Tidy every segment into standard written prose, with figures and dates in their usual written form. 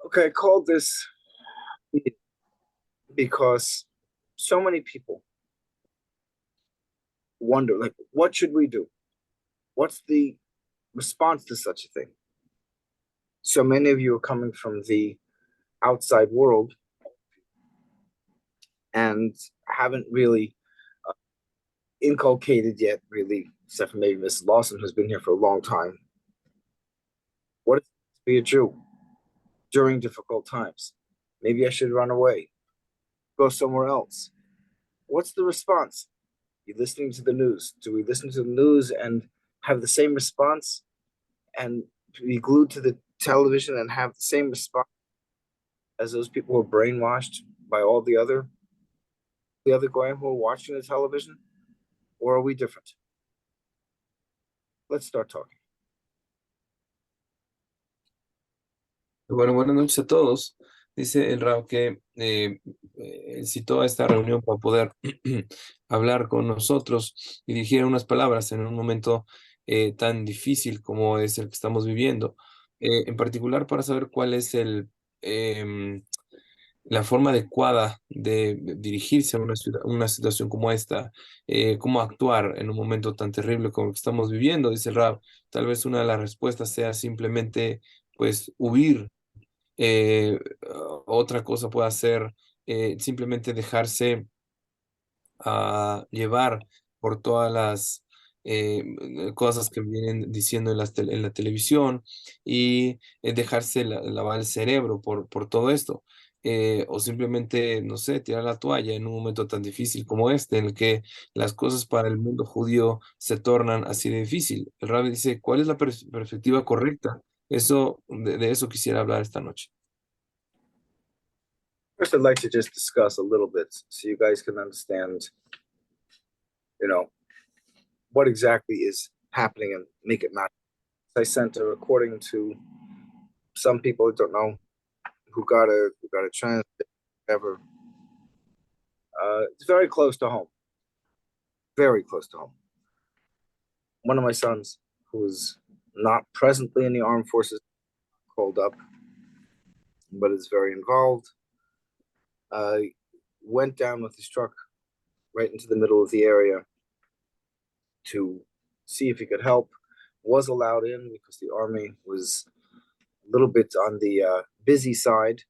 Okay, I called this because so many people wonder, like, what should we do? What's the response to such a thing? So many of you are coming from the outside world and haven't really inculcated yet, really, except for maybe Miss Lawson, who's been here for a long time. What is it to be a Jew during difficult times? Maybe I should run away, go somewhere else. What's the response? You listening to the news? Do we listen to the news and have the same response and be glued to the television and have the same response as those people who are brainwashed by all the other goyim who are watching the television? Or are we different? Let's start talking. Bueno, buenas noches a todos. Dice el Rab que citó a esta reunión para poder hablar con nosotros y dirigir unas palabras en un momento tan difícil como es el que estamos viviendo. En particular para saber cuál es la forma adecuada de dirigirse a una situación como esta, cómo actuar en un momento tan terrible como el que estamos viviendo, dice el Rab. Tal vez una de las respuestas sea simplemente, pues, huir. Eh, Otra cosa puede ser simplemente dejarse llevar por todas las cosas que vienen diciendo en la televisión y dejarse lavar el cerebro por todo esto. O simplemente, no sé, tirar la toalla en un momento tan difícil como este, en el que las cosas para el mundo judío se tornan así de difícil. El rabbi dice, ¿cuál es la perspectiva correcta? De eso quisiera hablar esta noche. First, I'd like to just discuss a little bit so you guys can understand, you know, what exactly is happening and make it not. I sent a recording to some people who don't know who got a transcript, whatever. It's very close to home. Very close to home. One of my sons, who is not presently in the armed forces, called up, but is very involved, went down with his truck right into the middle of the area to see if he could help. Was allowed in because the army was a little bit on the busy side.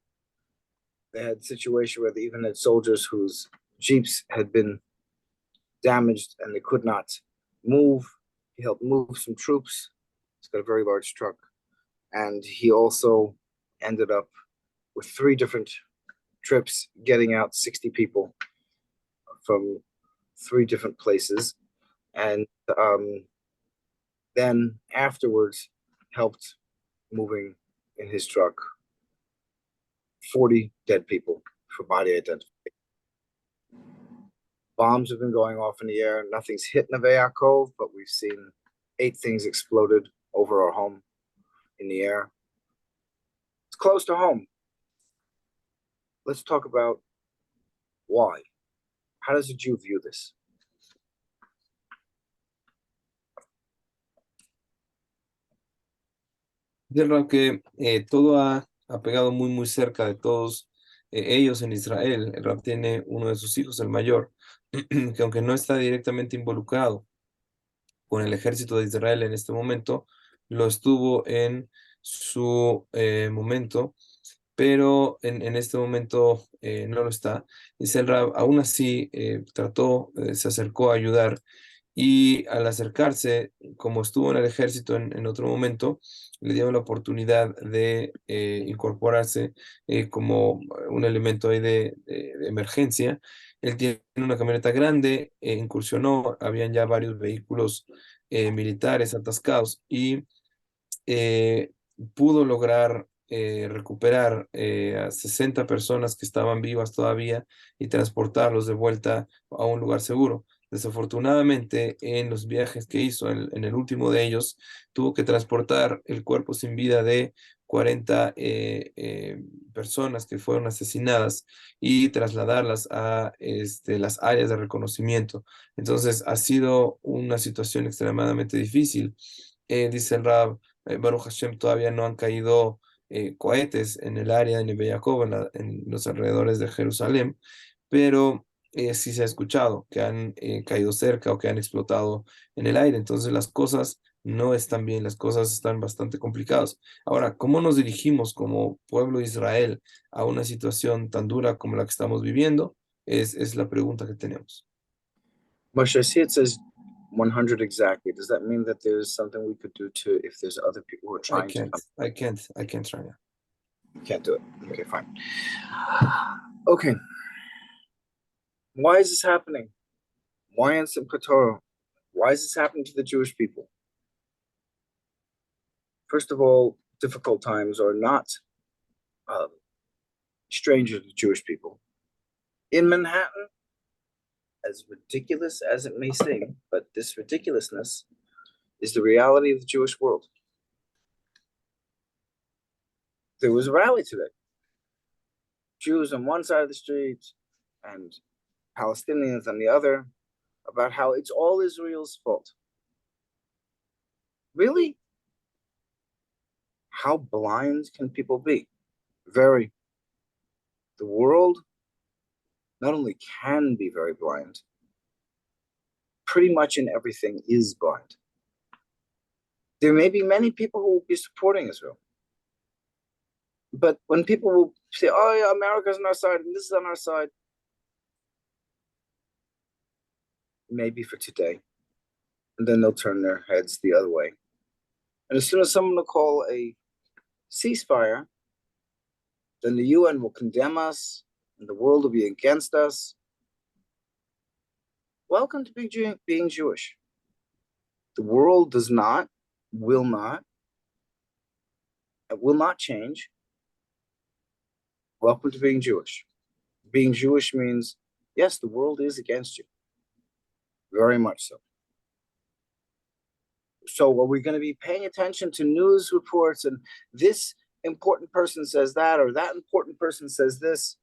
They had a situation where they even had soldiers whose jeeps had been damaged and they could not move. He helped move some troops. He's got a very large truck. And he also ended up with 3 different trips getting out 60 people from 3 different places. And then afterwards helped moving in his truck 40 dead people for body identification. Bombs have been going off in the air. Nothing's hit Neve Yaakov, but we've seen 8 things exploded over our home in the air. It's close to home. Let's talk about why. How does a Jew view this? Del Rab que todo ha pegado muy cerca de todos ellos en Israel. El Rab tiene uno de sus hijos, el mayor, que aunque no está directamente involucrado con el ejército de Israel en este momento, lo estuvo en su momento, pero en este momento no lo está. Dice el Rab, aún así se acercó a ayudar y al acercarse, como estuvo en el ejército en otro momento, le dieron la oportunidad de incorporarse como un elemento ahí de emergencia. Él tiene una camioneta grande, incursionó, habían ya varios vehículos militares atascados y eh, pudo lograr recuperar a 60 personas que estaban vivas todavía y transportarlos de vuelta a un lugar seguro. Desafortunadamente, en los viajes que hizo, en el último de ellos, tuvo que transportar el cuerpo sin vida de 40 personas que fueron asesinadas y trasladarlas a las áreas de reconocimiento. Entonces, ha sido una situación extremadamente difícil. Dice el Rab, Baruch Hashem, todavía no han caído cohetes en el área de Neve Jacob, en los alrededores de Jerusalén, pero sí se ha escuchado que han caído cerca o que han explotado en el aire. Entonces las cosas no están bien, las cosas están bastante complicadas. Ahora, ¿cómo nos dirigimos como pueblo de Israel a una situación tan dura como la que estamos viviendo? Es la pregunta que tenemos. Moshe, I see it says 100 exactly. Does that mean that there's something we could do to if there's other people who are I trying to can't, come? I can't, I can't try now. You can't do it. Okay, fine. Okay. Why is this happening? Why in Simchat Torah? Why is this happening to the Jewish people? First of all, difficult times are not um, stranger to Jewish people. In Manhattan, as ridiculous as it may seem, but this ridiculousness is the reality of the Jewish world. There was a rally today. Jews on one side of the street and Palestinians on the other about how it's all Israel's fault. Really? How blind can people be? Very. The world not only can be very blind, pretty much in everything is blind. There may be many people who will be supporting Israel. But when people will say, oh, yeah, America's on our side and this is on our side, maybe for today. And then they'll turn their heads the other way. And as soon as someone will call a ceasefire, then the UN will condemn us and the world will be against us. Welcome to being Jewish. The world does not, will not change. Welcome to being Jewish. Being Jewish means, yes, the world is against you. Very much so. So are we going to be paying attention to news reports and this important person says that or that important person says this?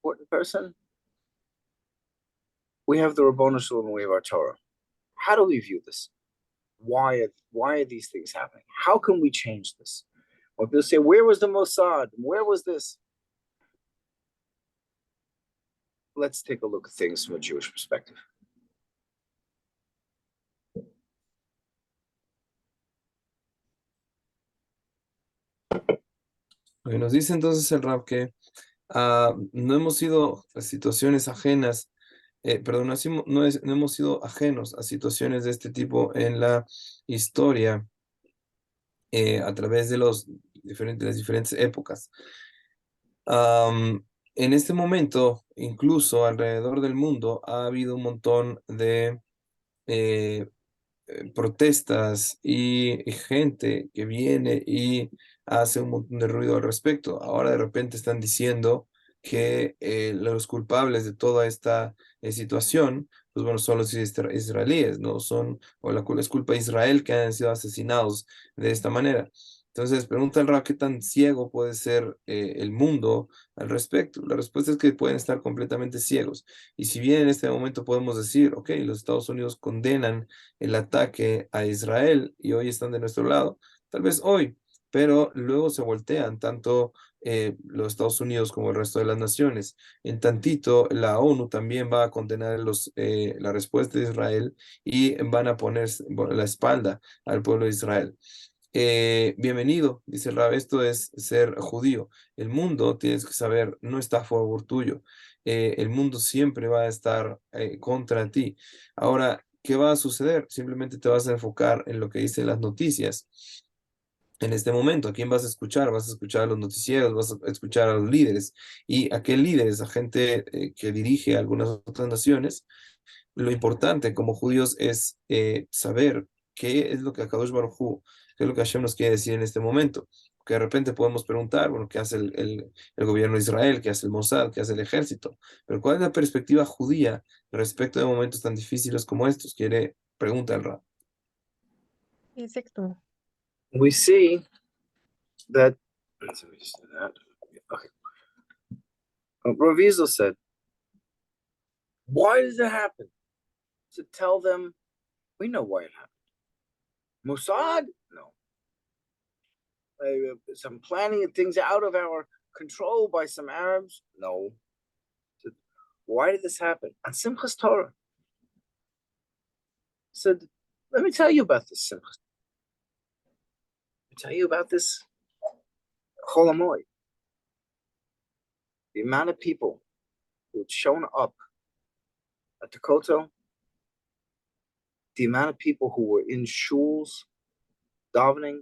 Important person? We have the Rabbanu Shalom and we have our Torah. How do we view this? Why are these things happening? How can we change this? When people say, where was the Mossad? Where was this? Let's take a look at things from a Jewish perspective. Nos dice entonces el Rab que no hemos sido a situaciones ajenas, perdón, no hemos sido ajenos a situaciones de este tipo en la historia a través de las diferentes épocas. En este momento, incluso alrededor del mundo, ha habido un montón de eh, protestas y gente que viene y hace un montón de ruido al respecto. Ahora de repente están diciendo que los culpables de toda esta situación, pues bueno, son los israelíes, ¿no? Es culpa de Israel que han sido asesinados de esta manera. Entonces, pregunta el Rab, ¿qué tan ciego puede ser el mundo al respecto? La respuesta es que pueden estar completamente ciegos. Y si bien en este momento podemos decir, ok, los Estados Unidos condenan el ataque a Israel y hoy están de nuestro lado, tal vez hoy, pero luego se voltean tanto los Estados Unidos como el resto de las naciones. En tantito, la ONU también va a condenar la respuesta de Israel y van a poner la espalda al pueblo de Israel. Bienvenido, dice el Rab, esto es ser judío. El mundo, tienes que saber, no está a favor tuyo. El mundo siempre va a estar contra ti. Ahora, ¿qué va a suceder? Simplemente te vas a enfocar en lo que dicen las noticias. En este momento, ¿a quién vas a escuchar? Vas a escuchar a los noticieros, vas a escuchar a los líderes. ¿Y a qué líderes? A gente que dirige algunas otras naciones. Lo importante como judíos es saber qué es lo que Akadosh Baruj Hu, qué es lo que Hashem nos quiere decir en este momento. Que de repente podemos preguntar, bueno, ¿qué hace el gobierno de Israel? ¿Qué hace el Mossad? ¿Qué hace el ejército? Pero ¿cuál es la perspectiva judía respecto de momentos tan difíciles como estos? Pregunta el Rab. Exacto. We see that, let me just do that. Okay. Rav Zalman said, why does it happen? To tell them, we know why it happened. Mossad? No. some planning and things out of our control by some Arabs. No. Why did this happen? On Simchas Torah. Said, let me tell you about this Simchas. Let me tell you about this Chol Hamoed. The amount of people who had shown up at the Kotel, the amount of people who were in shuls, davening,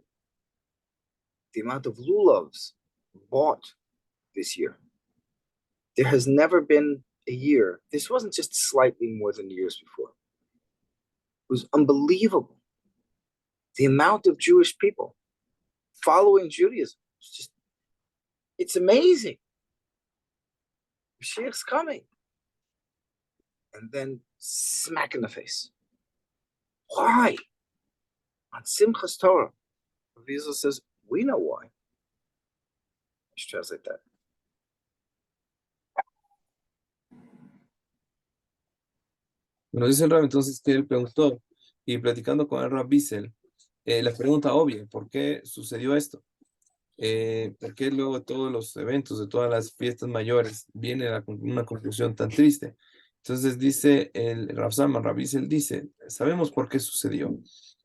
the amount of lulavs bought this year. There has never been a year. This wasn't just slightly more than the years before. It was unbelievable. The amount of Jewish people following Judaism. It's amazing. Mashiach's coming. And then smack in the face. Why? On Simchas Torah, Rav Zalman says, we know why. Let's translate that. Nos dice el Rab entonces que él preguntó, y platicando con el Rab Bissell, la pregunta obvia, ¿por qué sucedió esto? ¿Por qué luego de todos los eventos, de todas las fiestas mayores, viene una conclusión tan triste? Entonces dice el Rav Zalman, Rav Bissell dice, sabemos por qué sucedió.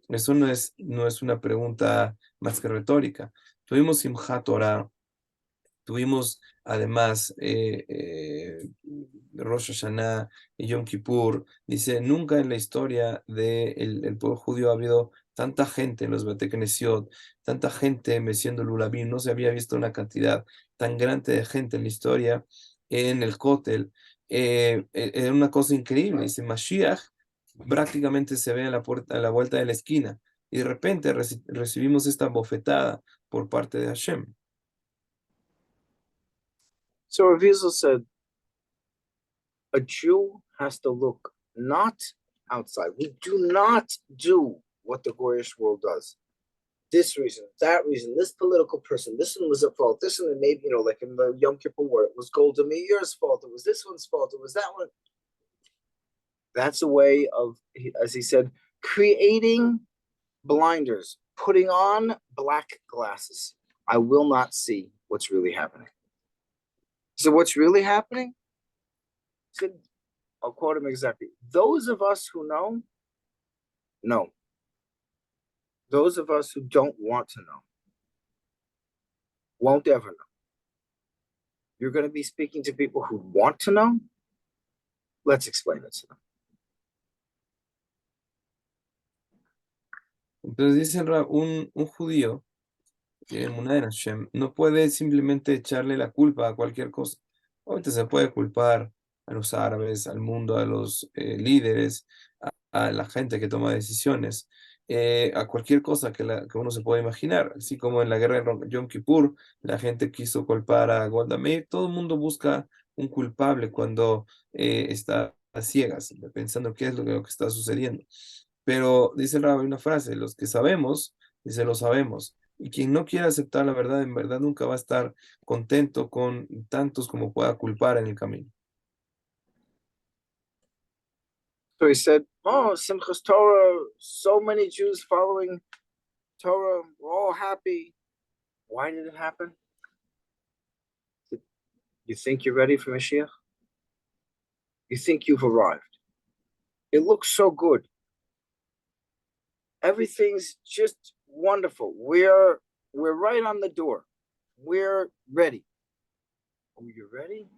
Eso no es una pregunta más que retórica. Tuvimos Simchat Torah, tuvimos además Rosh Hashanah y Yom Kippur. Dice, nunca en la historia del pueblo judío ha habido tanta gente en los Bete Knesset, tanta gente meciendo Lulavim. No se había visto una cantidad tan grande de gente en la historia en el Kotel. Era una cosa increíble. Dice, Mashiach prácticamente se ve a la vuelta de la esquina. Y de repente recibimos esta bofetada por parte de Hashem. So Rav Zalman said, a Jew has to look not outside. We do not do what the Goyish world does. This reason, that reason, this political person, this one was at fault, this one maybe, like in the Yom Kippur War, it was Golda Meir's fault, it was this one's fault, it was that one. That's a way of, as he said, creating blinders, putting on black glasses. I will not see what's really happening. So what's really happening? He said, I'll quote him exactly. Those of us who know. Those of us who don't want to know won't ever know. You're going to be speaking to people who want to know. Let's explain it to them. Entonces dice un judío que emuná en Hashem no puede simplemente echarle la culpa a cualquier cosa. Ahorita se puede culpar a los árabes, al mundo, a los líderes, a la gente que toma decisiones, a cualquier cosa que uno se pueda imaginar. Así como en la guerra de Yom Kippur, la gente quiso culpar a Golda Meir. Todo el mundo busca un culpable cuando está a ciegas, pensando qué es lo que está sucediendo. Pero dice el Rabbi una frase, los que sabemos, dice lo sabemos. Y quien no quiere aceptar la verdad, en verdad nunca va a estar contento con tantos como pueda culpar en el camino. So he said, oh, Simchas Torah, so many Jews following Torah, we're all happy. Why did it happen? You think you're ready for Mashiach? You think you've arrived? It looks so good. Everything's just wonderful. We're right on the door. We're ready. Oh, you're ready?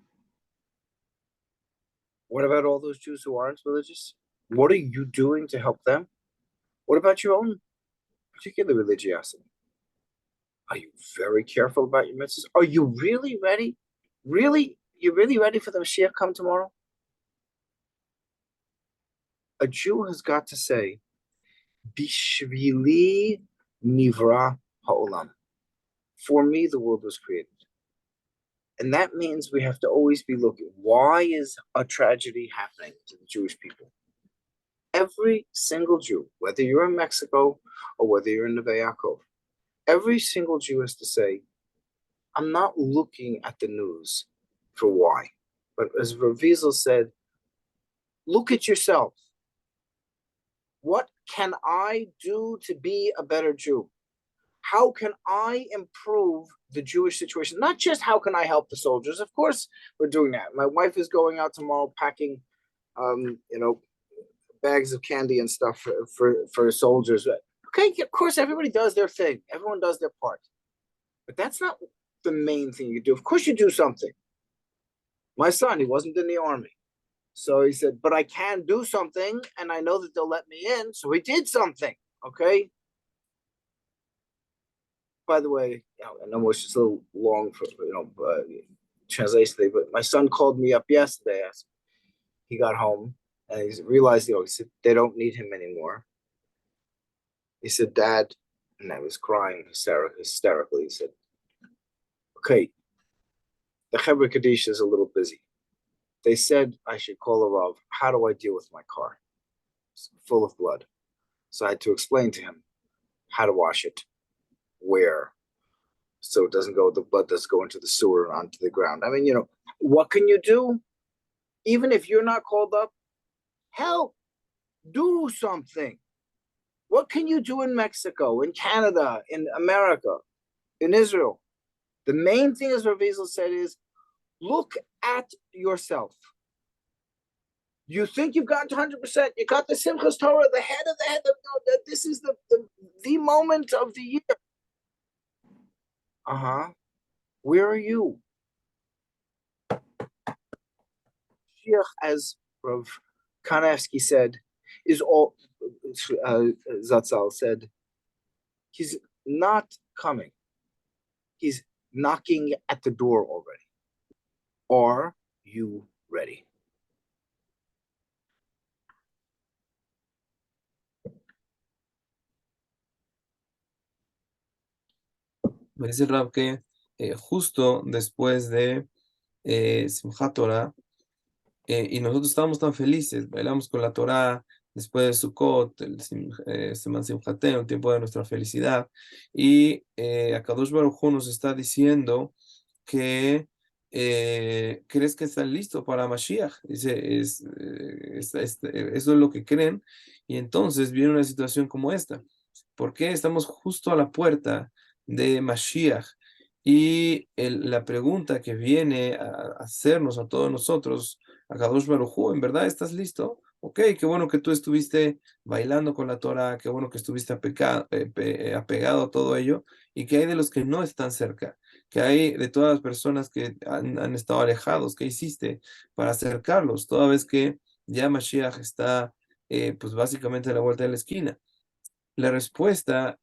What about all those Jews who aren't religious? What are you doing to help them? What about your own particular religiosity? Are you very careful about your mitzvahs? Are you really ready? Really? You're really ready for the Mashiach come tomorrow? A Jew has got to say, Bishvili nivra ha'olam. For me, the world was created. And that means we have to always be looking. Why is a tragedy happening to the Jewish people? Every single Jew, whether you're in Mexico or whether you're in Neve Yaakov, every single Jew has to say, I'm not looking at the news for why. But as Rav Zalman said, look at yourself. What can I do to be a better Jew? how can I improve the Jewish situation? Not just how can I help the soldiers. Of course, we're doing that. My wife is going out tomorrow packing, bags of candy and stuff for soldiers. Okay, of course, everybody does their thing. Everyone does their part. But that's not the main thing you do. Of course, you do something. My son, he wasn't in the army. So he said, but I can do something, and I know that they'll let me in. So he did something, okay? By the way, I know it's just a little long for, translation today, but my son called me up yesterday. He got home, and he realized, he said, they don't need him anymore. He said, Dad, and I was crying hysterically. He said, okay, the Chevra Kadisha is a little busy. They said I should call a Rav. How do I deal with my car? It's full of blood. So I had to explain to him how to wash it, where, so it doesn't go, the blood doesn't go into the sewer and onto the ground. I mean, what can you do? Even if you're not called up, help, do something. What can you do in Mexico, in Canada, in America, in Israel? The main thing, as Rav Zalman said, is look at yourself. You think you've gotten to 100%. You got the Simchas Torah, the head of the head. This is the moment of the year. Where are you? Mashiach, as Rav Kanevsky said, is all. Zatzal said, he's not coming. He's knocking at the door already. Are you ready? Me dice el Rab que justo después de Simchat Torah, y nosotros estábamos tan felices, bailamos con la Torah después de Sukkot, Seman Simchatem, el tiempo de nuestra felicidad, y Akadosh Baruj Hu nos está diciendo que crees que están listos para Mashiach. Dice, eso es lo que creen, y entonces viene una situación como esta. ¿Por qué estamos justo a la puerta de Mashiach? Y la pregunta que viene a hacernos a todos nosotros, a Kadosh Baruj Hu, ¿en verdad estás listo? Ok, qué bueno que tú estuviste bailando con la Torah, qué bueno que estuviste apegado a todo ello, y que hay de los que no están cerca, que hay de todas las personas que han estado alejados, ¿qué hiciste para acercarlos? Toda vez que ya Mashiach está, pues básicamente a la vuelta de la esquina. La respuesta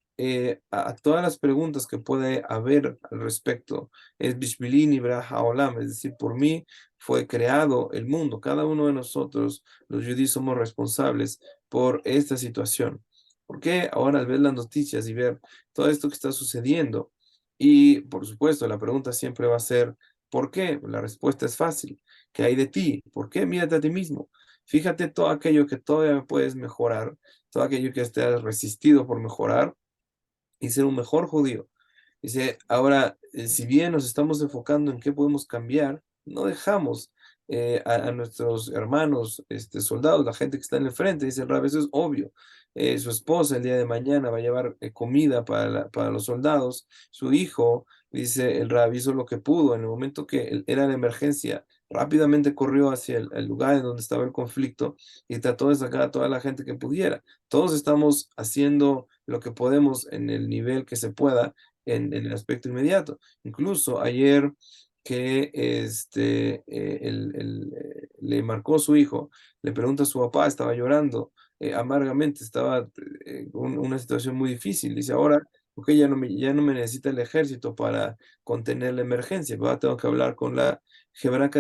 a todas las preguntas que puede haber al respecto es Bishvili Nibra Haolam, es decir, por mí fue creado el mundo. Cada uno de nosotros, los judíos, somos responsables por esta situación. ¿Por qué ahora al ver las noticias y ver todo esto que está sucediendo? Y por supuesto, la pregunta siempre va a ser, ¿por qué? La respuesta es fácil. ¿Qué hay de ti? ¿Por qué? Mírate a ti mismo. Fíjate todo aquello que todavía puedes mejorar, todo aquello que te has resistido por mejorar y ser un mejor judío. Dice, ahora, si bien nos estamos enfocando en qué podemos cambiar, no dejamos a nuestros hermanos soldados, la gente que está en el frente, dice el Rab, eso es obvio. Su esposa el día de mañana va a llevar comida para los soldados, su hijo, dice el Rab, hizo lo que pudo en el momento que era la emergencia, rápidamente corrió hacia el lugar en donde estaba el conflicto y trató de sacar a toda la gente que pudiera. Todos estamos haciendo lo que podemos en el nivel que se pueda en el aspecto inmediato. Incluso ayer que le marcó su hijo, le pregunta a su papá, estaba llorando amargamente, estaba en una situación muy difícil. Dice, ahora, ok, ya no me necesita el ejército para contener la emergencia, ¿verdad? Tengo que hablar con la Guerra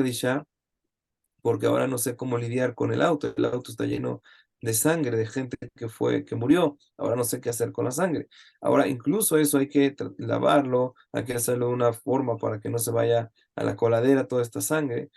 porque ahora no sé cómo lidiar con el auto. El auto está lleno de sangre, de gente que murió. Ahora no sé qué hacer con la sangre. Ahora incluso eso hay que lavarlo, hay que hacerlo de una forma para que no se vaya a la coladera toda esta sangre.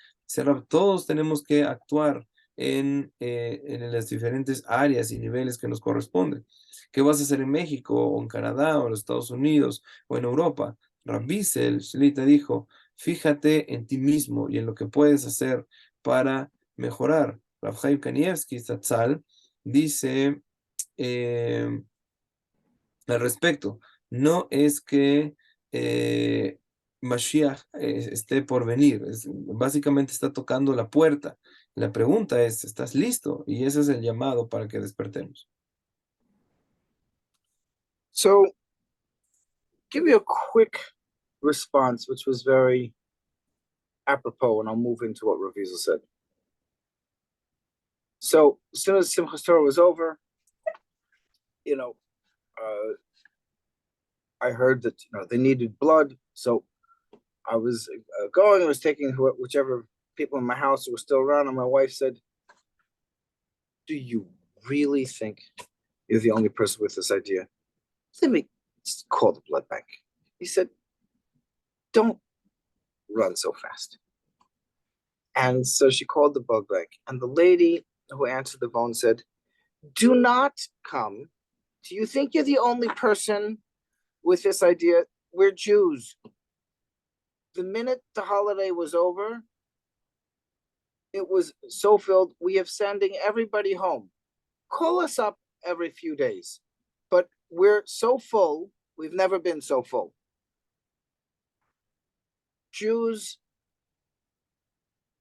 Todos tenemos que actuar en las diferentes áreas y niveles que nos corresponden. ¿Qué vas a hacer en México, o en Canadá, o en los Estados Unidos, o en Europa? Rav Zalman, Shlita dijo, fíjate en ti mismo y en lo que puedes hacer para mejorar. Rav Chaim Kanievsky, Zatzal, dice al respecto, no es que Mashiach esté por venir, básicamente está tocando la puerta. La pregunta es, ¿estás listo? Y ese es el llamado para que despertemos. So, give you a quick response, which was very apropos, and I'll move into what Rav Zalman said. So, as soon as Simchas Torah was over, I heard that they needed blood, so I was I was taking whichever people in my house were still around, and my wife said, "Do you really think you're the only person with this idea? Let me call the blood bank." He said, "Don't run so fast." And so she called the blood bank, and the lady who answered the phone said, "Do not come. Do you think you're the only person with this idea? We're Jews. The minute the holiday was over, it was so filled, we are sending everybody home. Call us up every few days. But we're so full, we've never been so full." Jews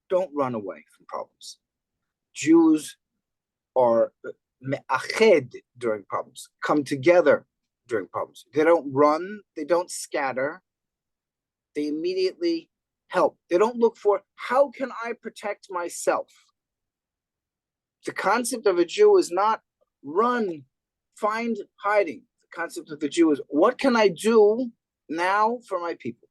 don't run away from problems. Jews are me'ached during problems, come together during problems. They don't run, they don't scatter, they immediately help. They don't look for, how can I protect myself? The concept of a Jew is not run, find hiding. The concept of the Jew is, what can I do now for my people?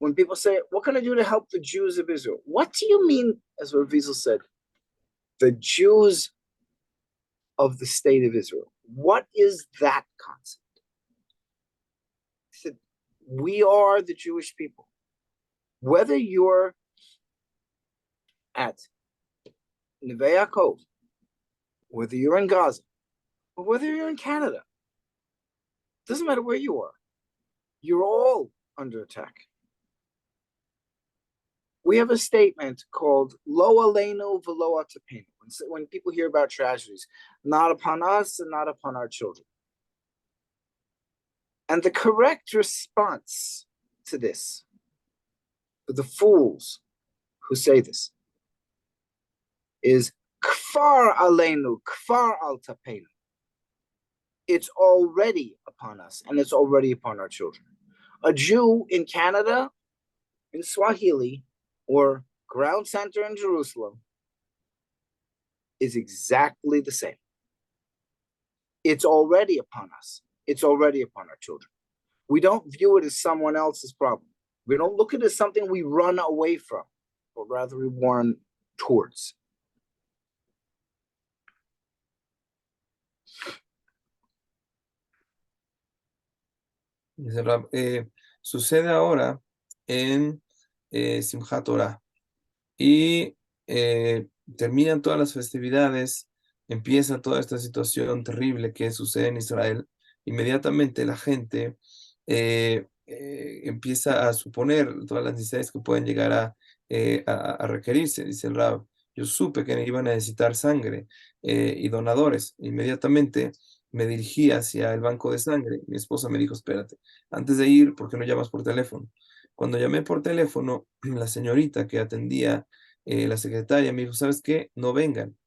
When people say, what can I do to help the Jews of Israel? What do you mean, as Rav Zalman said, the Jews of the state of Israel? What is that concept? He said, we are the Jewish people. Whether you're at Neve Yaakov, whether you're in Gaza, or whether you're in Canada, doesn't matter where you are, you're all under attack. We have a statement called Lo Aleinu V'Lo Atapenu. When people hear about tragedies, not upon us and not upon our children. And the correct response to this, for the fools who say this, is Kfar Aleinu, Kfar Al Tapenu. It's already upon us, and it's already upon our children. A Jew in Canada, in Swahili, or Ground Center in Jerusalem is exactly the same. It's already upon us. It's already upon our children. We don't view it as someone else's problem. We don't look at it as something we run away from, but rather we run towards. Dice Rab, sucede ahora en Simchat Torah y terminan todas las festividades, empieza toda esta situación terrible que sucede en Israel. Inmediatamente la gente empieza a suponer todas las necesidades que pueden llegar a requerirse. Dice el Rab, yo supe que iban a necesitar sangre y donadores. Inmediatamente me dirigí hacia el banco de sangre. Mi esposa me dijo, espérate, antes de ir, ¿por qué no llamas por teléfono? Cuando llamé por teléfono, la señorita que atendía, la secretaria, me dijo, ¿sabes qué? No vengan.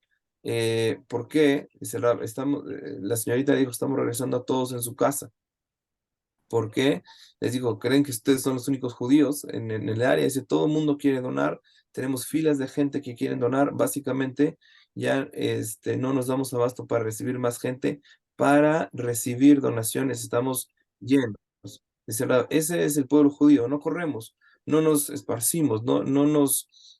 ¿Por qué? Dice, la señorita dijo, estamos regresando a todos en su casa. ¿Por qué? Les digo, ¿creen que ustedes son los únicos judíos en el área? Dice, todo el mundo quiere donar, tenemos filas de gente que quieren donar, básicamente ya no nos damos abasto para recibir más gente, para recibir donaciones, estamos llenos. Dice, ese es el pueblo judío, no corremos, no nos esparcimos, no nos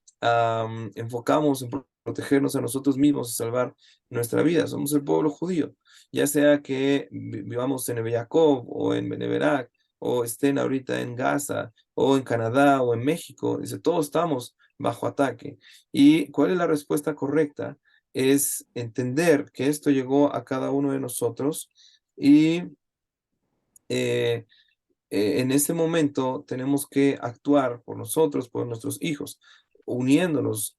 enfocamos en protegernos a nosotros mismos y salvar nuestra vida, somos el pueblo judío, ya sea que vivamos en Neve Yaakov o en Beneverak, o estén ahorita en Gaza, o en Canadá, o en México, dice, todos estamos bajo ataque. ¿Y cuál es la respuesta correcta? Es entender que esto llegó a cada uno de nosotros y en ese momento tenemos que actuar por nosotros, por nuestros hijos. uniéndonos.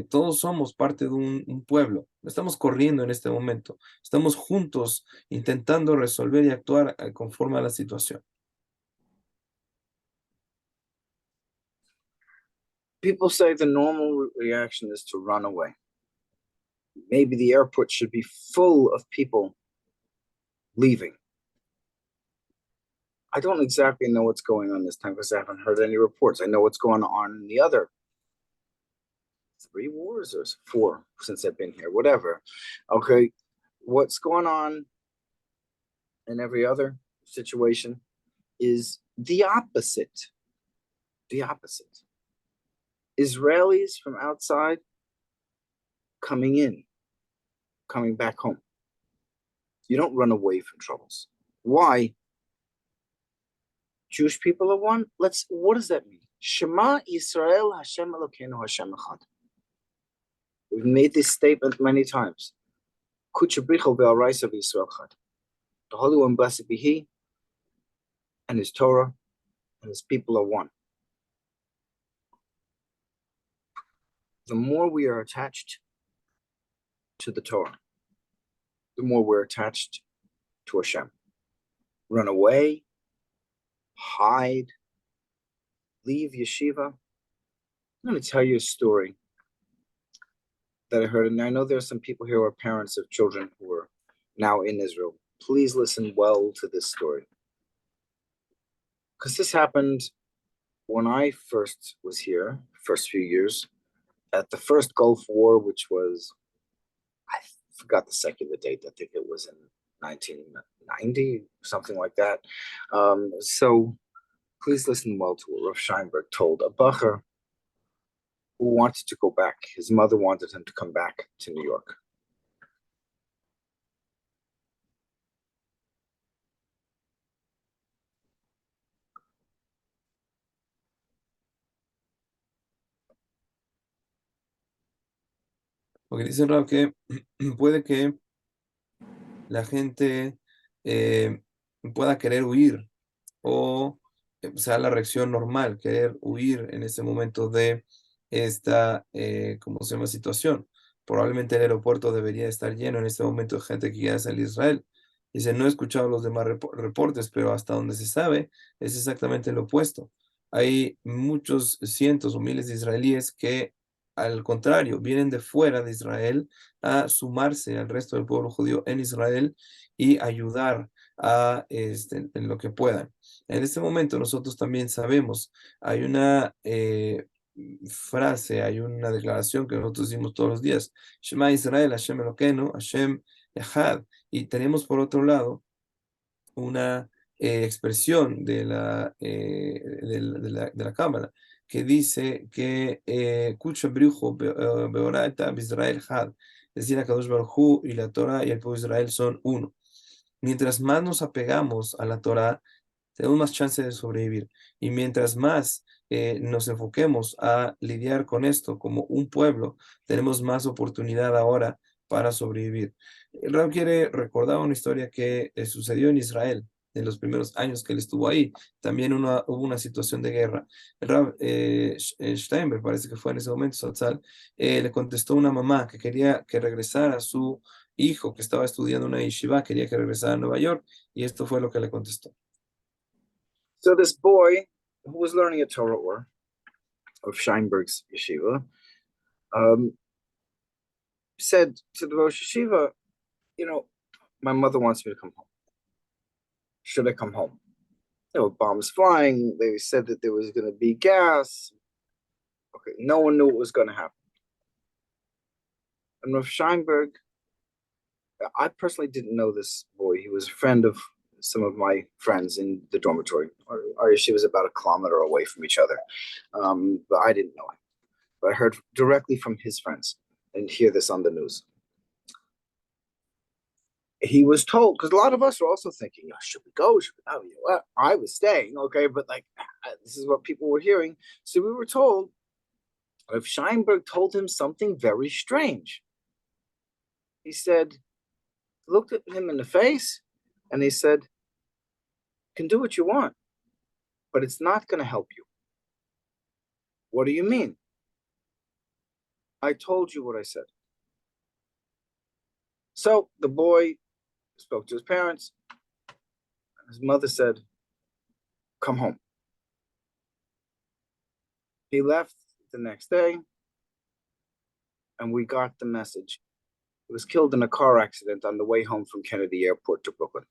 Todos somos parte de un pueblo. No estamos corriendo en este momento. Estamos juntos intentando resolver y actuar conforme a la situación. People say the normal reaction is to run away. Maybe the airport should be full of people leaving. I don't exactly know what's going on this time because I haven't heard any reports. I know what's going on in the other 3 wars or 4 since I've been here, whatever. Okay, what's going on in every other situation is the opposite. The opposite. Israelis from outside coming in, coming back home. You don't run away from troubles. Why? Jewish people are one. What does that mean? Shema Yisrael Hashem Elokeinu Hashem Echad. We've made this statement many times. Kuchabricho ve'araisa v'Yisrael Chad. The Holy One, blessed be He, and His Torah, and His people are one. The more we are attached to the Torah, the more we're attached to Hashem. Run away, hide, leave yeshiva. I'm going to tell you a story that I heard, and I know there are some people here who are parents of children who are now in Israel. Please listen well to this story. Because this happened when I first was here, first few years, at the first Gulf War, which was, I forgot the secular date, I think it was in 1990, something like that. So please listen well to what Rav Scheinberg told a bacher who wanted to go back. His mother wanted him to come back to New York. Porque dice Rab que puede que la gente pueda querer huir o sea la reacción normal, querer huir en ese momento de esta, ¿cómo se llama? Situación. Probablemente el aeropuerto debería estar lleno en este momento de gente que quiera salir a Israel. Dice, no he escuchado los demás reportes, pero hasta donde se sabe es exactamente lo opuesto. Hay muchos cientos o miles de israelíes que, al contrario, vienen de fuera de Israel a sumarse al resto del pueblo judío en Israel y ayudar en lo que puedan. En este momento nosotros también sabemos, hay una frase, hay una declaración que nosotros decimos todos los días, Shema Israel, Hashem Elokeinu, Hashem Echad, y tenemos por otro lado una expresión de la Cámara que dice que Kucha Briujo Beorata Israel Had, es decir, Kadosh Baruj Hu y la Torah y el pueblo de Israel son uno. Mientras más nos apegamos a la Torah, tenemos más chance de sobrevivir. Y mientras más nos enfoquemos a lidiar con esto como un pueblo, tenemos más oportunidad ahora para sobrevivir. El Rab quiere recordar una historia que sucedió en Israel en los primeros años que él estuvo ahí. También hubo una situación de guerra. El Rab Steinberg, parece que fue en ese momento, Satzal, le contestó a una mamá que quería que regresara a su hijo que estaba estudiando una yeshiva, quería que regresara a Nueva York, y esto fue lo que le contestó. So this boy who was learning a Torah or of Scheinberg's yeshiva said to the Rosh Yeshiva, my mother wants me to come home. Should I come home? Bombs flying. They said that there was going to be gas. Okay, no one knew what was going to happen. And Rav Scheinberg, I personally didn't know this boy. He was a friend of some of my friends in the dormitory. Our yeshiva was about 1 kilometer away from each other. But I didn't know him. But I heard directly from his friends and hear this on the news. He was told, because a lot of us were also thinking, should we go? Should we not? Well, I was staying, okay, but this is what people were hearing. So we were told, if Scheinberg told him something very strange. He said, looked at him in the face, and he said, you can do what you want, but it's not going to help you. What do you mean? I told you what I said. So the boy spoke to his parents. His mother said, come home. He left the next day, and we got the message. He was killed in a car accident on the way home from Kennedy Airport to Brooklyn.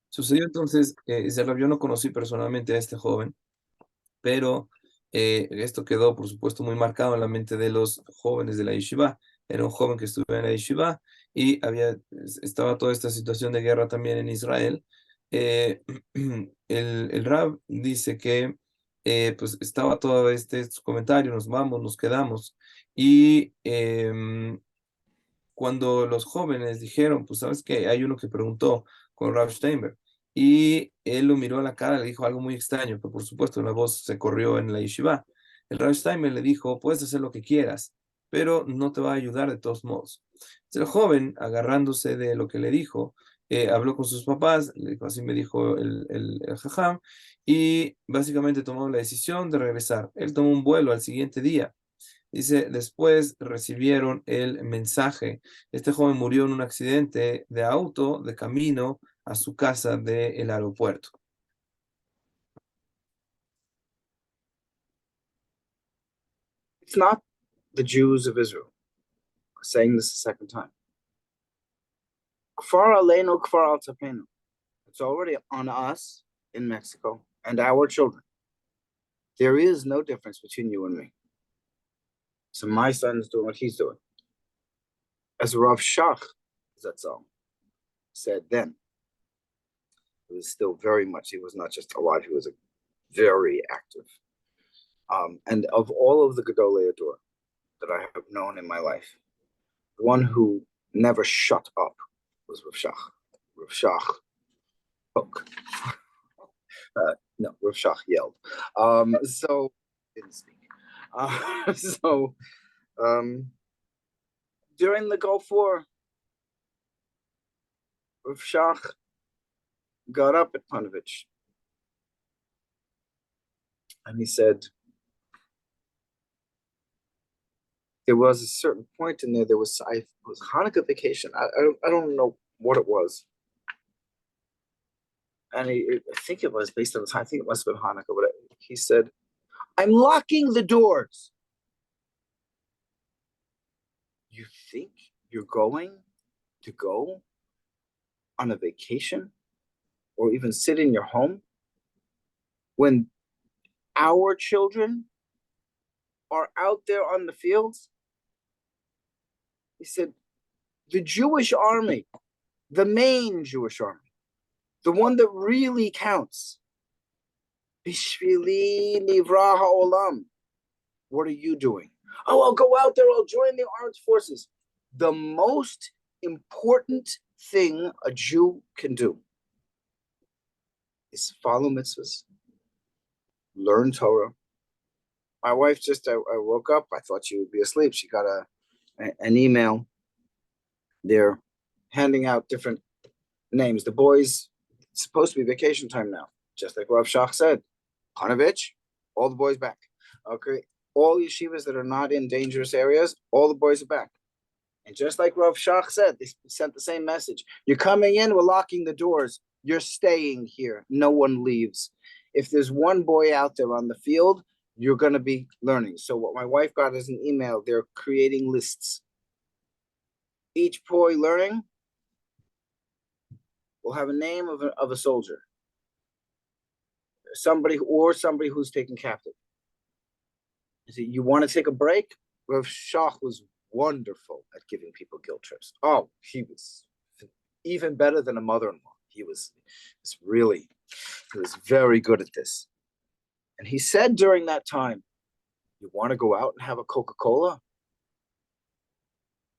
Sucedió entonces, yo no conocí personalmente a este joven, pero esto quedó, por supuesto, muy marcado en la mente de los jóvenes de la yeshiva. Era un joven que estuvo en la yeshiva y estaba toda esta situación de guerra también en Israel. Eh, el Rab dice que pues estaba todo este comentario, nos vamos, nos quedamos. Y cuando los jóvenes dijeron, pues sabes que hay uno que preguntó con Rav Steinberg y él lo miró a la cara, le dijo algo muy extraño, pero por supuesto la voz se corrió en la yeshiva. El Rav Steinberg le dijo, puedes hacer lo que quieras, pero no te va a ayudar de todos modos. Entonces, el joven, agarrándose de lo que le dijo, habló con sus papás, le dijo, así me dijo el jajam, y básicamente tomó la decisión de regresar. Él tomó un vuelo al siguiente día. Dice, después recibieron el mensaje. Este joven murió en un accidente de auto de camino a su casa del aeropuerto. It's not the Jews of Israel. I'm saying this a second time. Kfar aleinu, kfar al tapenu. It's already on us in Mexico and our children. There is no difference between you and me. So my son's doing what he's doing. As Rav Shach Zatzal said then, he was still very much, he was not just alive, he was very active. And of all of the Gedolei Ador that I have known in my life, the one who never shut up was Rav Shach. Rav Shach spoke. No, Rav Shach yelled. So didn't speak. So during the Gulf War, Rav Shach got up at Panovich and he said, there was a certain point in there, it was Hanukkah vacation. I don't know what it was. And I think it was based on the time, I think it must have been Hanukkah, but he said, I'm locking the doors. You think you're going to go on a vacation or even sit in your home when our children are out there on the fields? He said, the Jewish army, the main Jewish army, the one that really counts. Bishvili nivra ha'olam. What are you doing? Oh, I'll go out there, I'll join the armed forces. The most important thing a Jew can do is follow mitzvahs, learn Torah. My wife I woke up, I thought she would be asleep. She got an email. They're handing out different names. The boys, it's supposed to be vacation time now, just like Rav Shach said. Panovich, all the boys back. Okay, all yeshivas that are not in dangerous areas, all the boys are back. And just like Rav Shach said, they sent the same message. You're coming in, we're locking the doors. You're staying here. No one leaves. If there's one boy out there on the field, you're going to be learning. So what my wife got is an email. They're creating lists. Each boy learning will have a name of a soldier. Somebody who's taken captive. You want to take a break? Rav Shach was wonderful at giving people guilt trips. Oh, he was even better than a mother-in-law. He was very good at this. And he said during that time, you want to go out and have a Coca-Cola?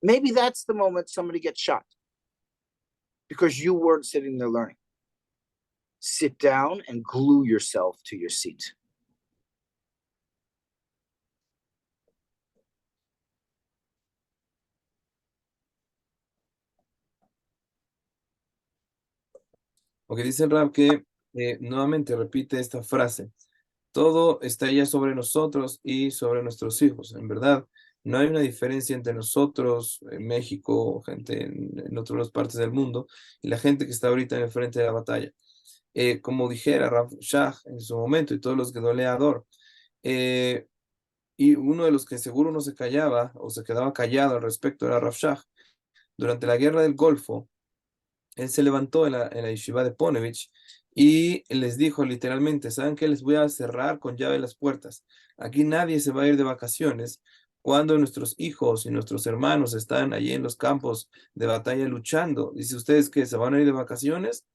Maybe that's the moment somebody gets shot because you weren't sitting there learning. Sit down and glue yourself to your seat. Porque dice el Rab que nuevamente repite esta frase: todo está ya sobre nosotros y sobre nuestros hijos. En verdad, no hay una diferencia entre nosotros, en México, gente en otras partes del mundo, y la gente que está ahorita en el frente de la batalla. Como dijera Rav Shach en su momento, y todos los que doleador, y uno de los que seguro no se callaba o se quedaba callado al respecto era Rav Shach. Durante la guerra del Golfo, él se levantó en la yeshiva de Ponevich y les dijo literalmente: ¿saben qué? Les voy a cerrar con llave las puertas. Aquí nadie se va a ir de vacaciones cuando nuestros hijos y nuestros hermanos están allí en los campos de batalla luchando. Dice: ¿ustedes qué? ¿Se van a ir de vacaciones?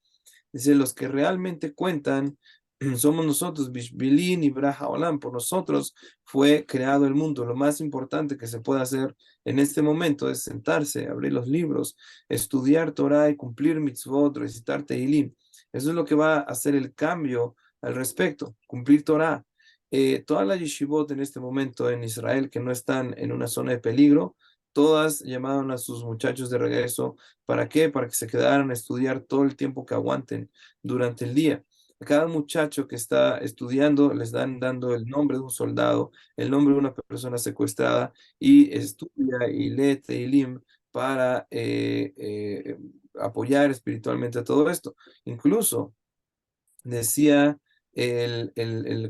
Dice: los que realmente cuentan somos nosotros, Bishbilin y Braja Olam. Por nosotros fue creado el mundo. Lo más importante que se puede hacer en este momento es sentarse, abrir los libros, estudiar Torah y cumplir mitzvot, recitar Tehilim. Eso es lo que va a hacer el cambio al respecto, cumplir Torah. Todas las yeshivot en este momento en Israel que no están en una zona de peligro, todas llamaron a sus muchachos de regreso. ¿Para qué? Para que se quedaran a estudiar todo el tiempo que aguanten durante el día. A cada muchacho que está estudiando les dan dando el nombre de un soldado, el nombre de una persona secuestrada, y estudia y lee Teilim para apoyar espiritualmente a todo esto. Incluso decía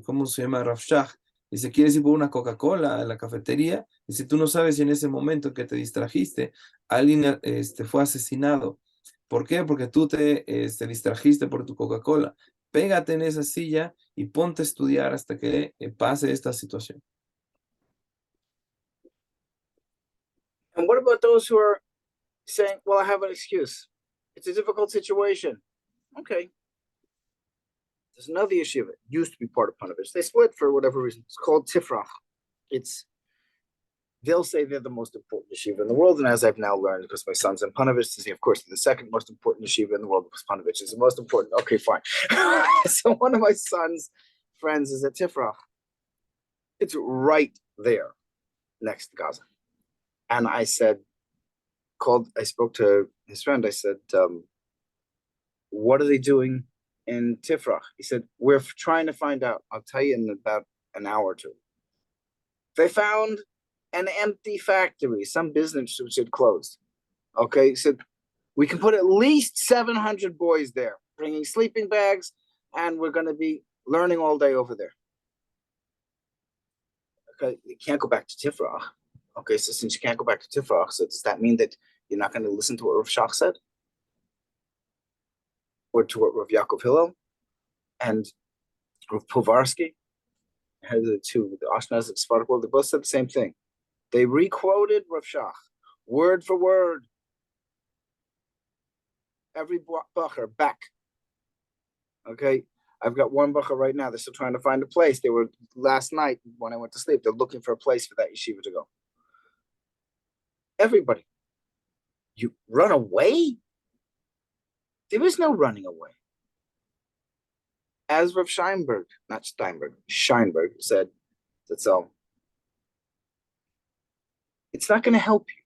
¿cómo se llama? Rav Shach. Dice: ¿quieres ir por una Coca-Cola a la cafetería? Dice: tú no sabes si en ese momento que te distrajiste, alguien fue asesinado. ¿Por qué? Porque tú te distrajiste por tu Coca-Cola. Pégate en esa silla y ponte a estudiar hasta que pase esta situación. And what about those who are saying, well, I have an excuse. It's a difficult situation. Okay. There's another yeshiva. It used to be part of Panovich. They split for whatever reason. It's called Tifrach. They'll say they're the most important yeshiva in the world. And as I've now learned, because my son's in Panovich, of course, the second most important yeshiva in the world, because Panovich is the most important. Okay, fine. So one of my son's friends is at Tifrach. It's right there next to Gaza. And I spoke to his friend. I said, what are they doing in Tifrach? He said, we're trying to find out. I'll tell you in about an hour or two. They found an empty factory, some business which had closed. Okay, he said, we can put at least 700 boys there, bringing sleeping bags, and we're going to be learning all day over there. Okay, you can't go back to Tifrach. Okay, so since you can't go back to Tifrach, so does that mean that you're not going to listen to what Rav Shach said? Or to what Rav Yaakov Hillel and Rav Povarsky? The two, the Ashkenazic Sephardic world, they both said the same thing. They re-quoted Rav Shach, word for word. Every bacher back. Okay, I've got one bacher right now. They're still trying to find a place. They were last night when I went to sleep. They're looking for a place for that yeshiva to go. Everybody, you run away? There is no running away. As Rav Scheinberg said, that's all. It's not going to help you.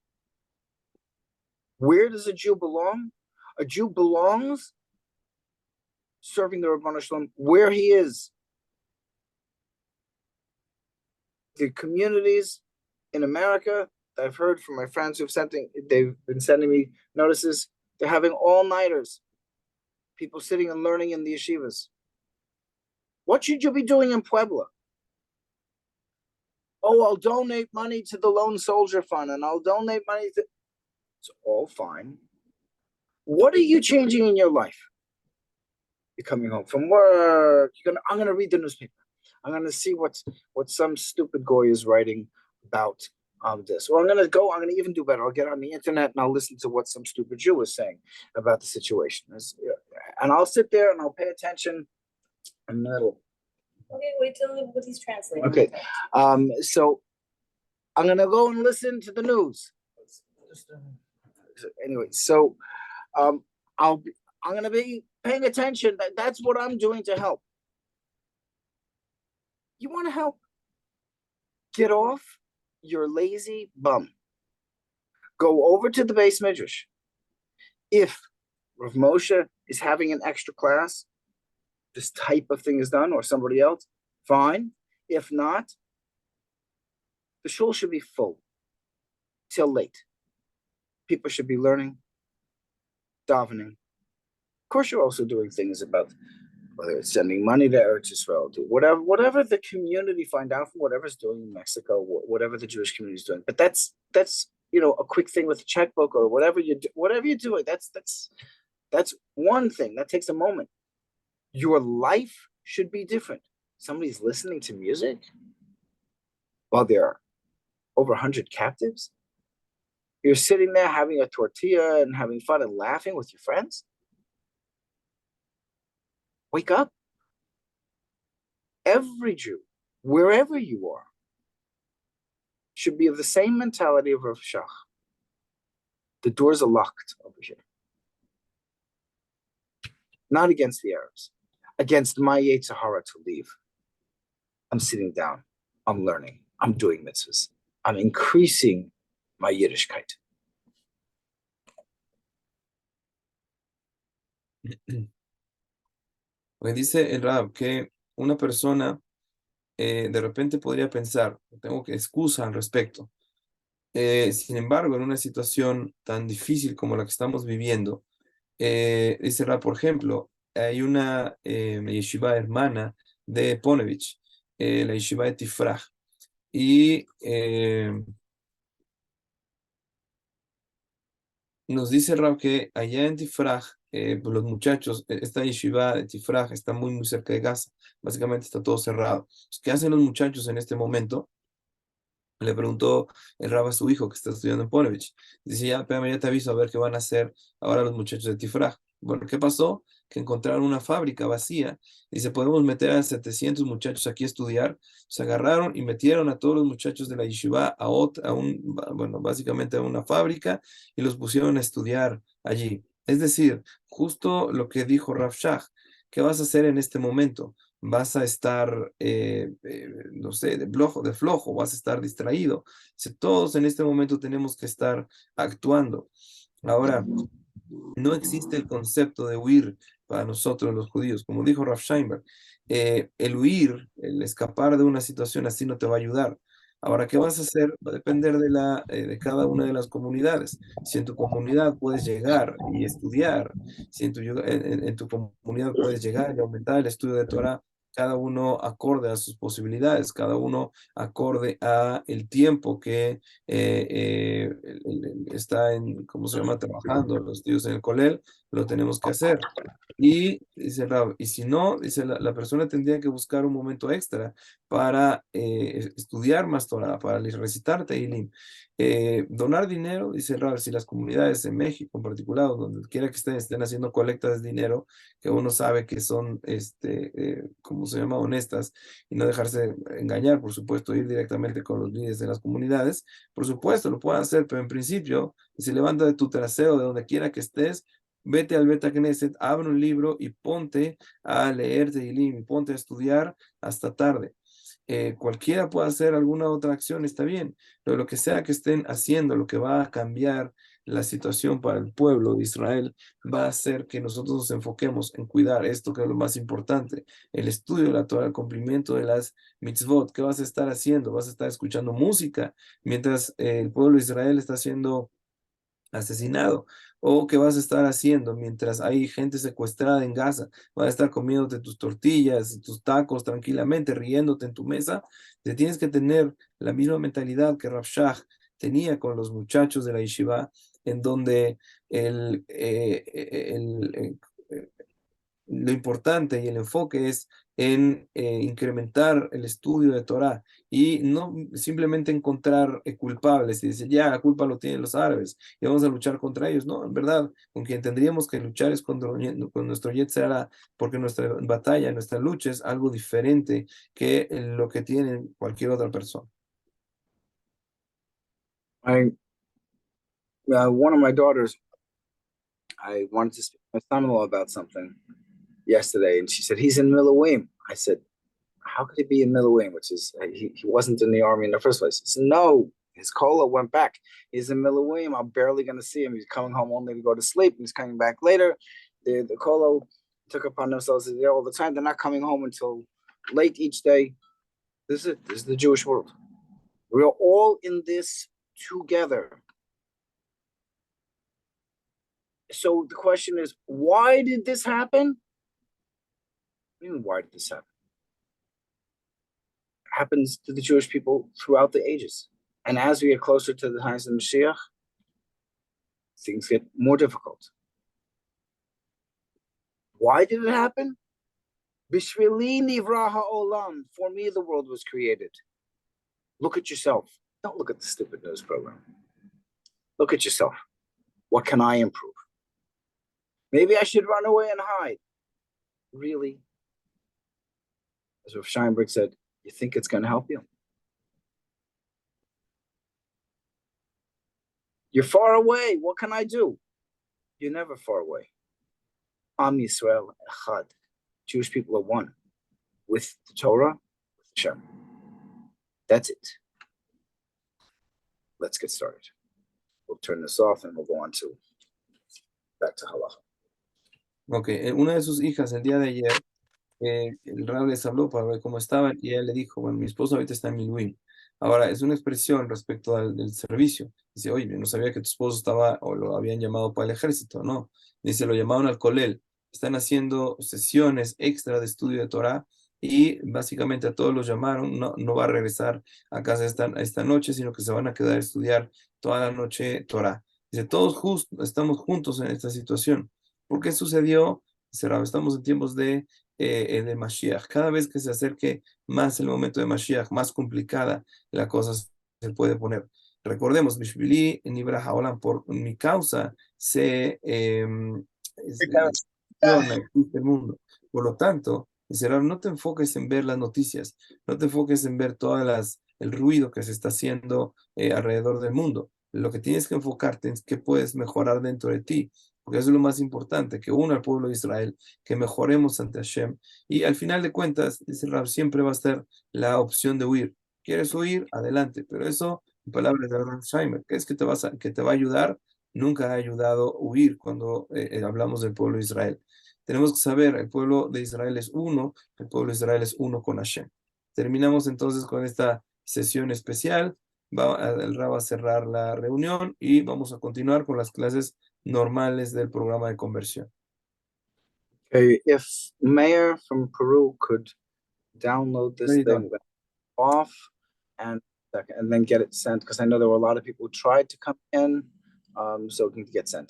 Where does a Jew belong? A Jew belongs serving the Rabbanu Shalom where he is. The communities in America that I've heard from my friends they've been sending me notices, they're having all-nighters. People sitting and learning in the yeshivas. What should you be doing in Puebla? Oh, I'll donate money to the Lone Soldier Fund and I'll donate money to... It's all fine. What are you changing in your life? You're coming home from work. I'm going to read the newspaper. I'm going to see what some stupid goy is writing about this. Or I'm going to even do better. I'll get on the internet and I'll listen to what some stupid Jew is saying about the situation. And I'll sit there and I'll pay attention in the middle. Okay, wait till what he's translating. Okay. So I'm going to go and listen to the news. Anyway, so I'm going to be paying attention. That's what I'm doing to help. You want to help? Get off your lazy bum. Go over to the base midrash. If Rav Moshe is having an extra class, this type of thing is done, or somebody else, fine. If not, the shul should be full till late. People should be learning, davening. Of course, you're also doing things about whether it's sending money to Eretz Israel, to whatever the community find out from whatever's doing in Mexico, whatever the Jewish community is doing. But that's a quick thing with a checkbook or whatever you're doing. That's one thing that takes a moment. Your life should be different. Somebody's listening to music while there are over 100 captives. You're sitting there having a tortilla and having fun and laughing with your friends. Wake up. Every Jew, wherever you are, should be of the same mentality of Rav Shach. The doors are locked over here. Not against the Arabs, against my Yetzer Hara to leave. I'm sitting down. I'm learning. I'm doing mitzvahs. I'm increasing my Yiddishkeit. Pues dice el Rab que una persona de repente podría pensar, tengo que excusa al respecto. Sin embargo, en una situación tan difícil como la que estamos viviendo, dice Rab, por ejemplo, hay una yeshiva hermana de Ponevich, la yeshiva de Tifrach, y nos dice Rab que allá en Tifrach, pues los muchachos, esta yeshiva de Tifrach está muy, muy cerca de Gaza, básicamente está todo cerrado. ¿Qué hacen los muchachos en este momento? Le preguntó el Rab a su hijo que está estudiando en Ponevich. Dice, ya, espérame, ya te aviso a ver qué van a hacer ahora los muchachos de Tifrach. Bueno, ¿qué pasó? Que encontraron una fábrica vacía. Dice, podemos meter a 700 muchachos aquí a estudiar. Se agarraron y metieron a todos los muchachos de la yeshiva básicamente a una fábrica y los pusieron a estudiar allí. Es decir, justo lo que dijo Rav Shach, ¿qué vas a hacer en este momento? Vas a estar, no sé, de flojo, vas a estar distraído. Si todos en este momento tenemos que estar actuando. Ahora, no existe el concepto de huir para nosotros los judíos. Como dijo Rav Scheinberg, el huir, el escapar de una situación así no te va a ayudar. Ahora, ¿qué vas a hacer? Va a depender de cada una de las comunidades. Si en tu comunidad puedes llegar y estudiar, si en tu comunidad puedes llegar y aumentar el estudio de Torah, cada uno acorde a sus posibilidades, cada uno acorde a el tiempo que está ¿cómo se llama? Trabajando, los estudios en el colel, lo tenemos que hacer. Y dice Rab, y si no, dice la persona tendría que buscar un momento extra para estudiar más Torah, para recitar Tehilim. Donar dinero, dice Rab, si las comunidades en México en particular, donde quiera que estén haciendo colectas de dinero, que uno sabe que son, ¿cómo se llama? Honestas, y no dejarse engañar, por supuesto, ir directamente con los líderes de las comunidades, por supuesto, lo pueden hacer, pero en principio, si levanta de tu trasero, de donde quiera que estés, vete al Beta Knesset, abre un libro y ponte a leer Tehilim, ponte a estudiar hasta tarde. Cualquiera puede hacer alguna otra acción, está bien, pero lo que sea que estén haciendo, lo que va a cambiar la situación para el pueblo de Israel, va a hacer que nosotros nos enfoquemos en cuidar esto que es lo más importante, el estudio de la Torah, el cumplimiento de las mitzvot. ¿Qué vas a estar haciendo? ¿Vas a estar escuchando música mientras el pueblo de Israel está siendo asesinado? ¿O qué vas a estar haciendo mientras hay gente secuestrada en Gaza? ¿Vas a estar comiéndote tus tortillas y tus tacos tranquilamente, riéndote en tu mesa? Te tienes que tener la misma mentalidad que Rav Shach tenía con los muchachos de la yeshiva, en donde lo importante y el enfoque es en incrementar el estudio de Torah y no simplemente encontrar culpables y decir, ya, la culpa lo tienen los árabes y vamos a luchar contra ellos. No, en verdad, con quien tendríamos que luchar es con nuestro Yetzer Hara, porque nuestra batalla, nuestra lucha es algo diferente que lo que tiene cualquier otra persona. One of my daughters, I wanted to speak to my son-in-law about something yesterday, and she said, he's in Miloim. I said, how could he be in Miloim? Which is, he wasn't in the army in the first place. He said, no, his cola went back. He's in Miloim. I'm barely going to see him. He's coming home only to go to sleep. He's coming back later. the Kolo took upon themselves to there all the time. They're not coming home until late each day. This is it. This is the Jewish world. We're all in this together. So the question is, why did this happen? What do you mean, why did this happen? It happens to the Jewish people throughout the ages. And as we get closer to the times of the Mashiach, things get more difficult. Why did it happen? Bishvili nivra ha'olam. For me, the world was created. Look at yourself. Don't look at the stupid news program. Look at yourself. What can I improve? Maybe I should run away and hide. Really? As Rav Scheinberg said, you think it's going to help you? You're far away. What can I do? You're never far away. Am Yisrael Echad. Jewish people are one. With the Torah, with Hashem. That's it. Let's get started. We'll turn this off and we'll go on to back to halacha. Ok, una de sus hijas el día de ayer, el Rab les habló para ver cómo estaban y ella le dijo, bueno, mi esposo ahorita está en Milwim. Ahora, es una expresión respecto del servicio. Dice, oye, yo no sabía que tu esposo estaba o lo habían llamado para el ejército, no. Dice, lo llamaron al Kolel. Están haciendo sesiones extra de estudio de Torah y básicamente a todos los llamaron. No va a regresar a casa esta noche, sino que se van a quedar a estudiar toda la noche Torah. Dice, todos estamos juntos en esta situación. ¿Por qué sucedió? Dice, Rab, estamos en tiempos de Mashiach. Cada vez que se acerque más el momento de Mashiach, más complicada la cosa se puede poner. Recordemos, Bishvili Nibra Haolam, por mi causa se existe el mundo. Por lo tanto, dice, Rab, no te enfoques en ver las noticias, no te enfoques en ver el ruido que se está haciendo alrededor del mundo. Lo que tienes que enfocarte es qué puedes mejorar dentro de ti, porque eso es lo más importante, que una al pueblo de Israel, que mejoremos ante Hashem. Y al final de cuentas, dice Rab, siempre va a estar la opción de huir. ¿Quieres huir? Adelante. Pero eso, en palabras de Rav Zalman, que es que te va a ayudar, nunca ha ayudado a huir cuando hablamos del pueblo de Israel. Tenemos que saber, el pueblo de Israel es uno, el pueblo de Israel es uno con Hashem. Terminamos entonces con esta sesión especial. El Rab va a cerrar la reunión y vamos a continuar con las clases normales del programa de conversión. Okay, if Mayor from Peru could download this Very thing off and then get it sent, because I know there were a lot of people who tried to come in, so it can get sent.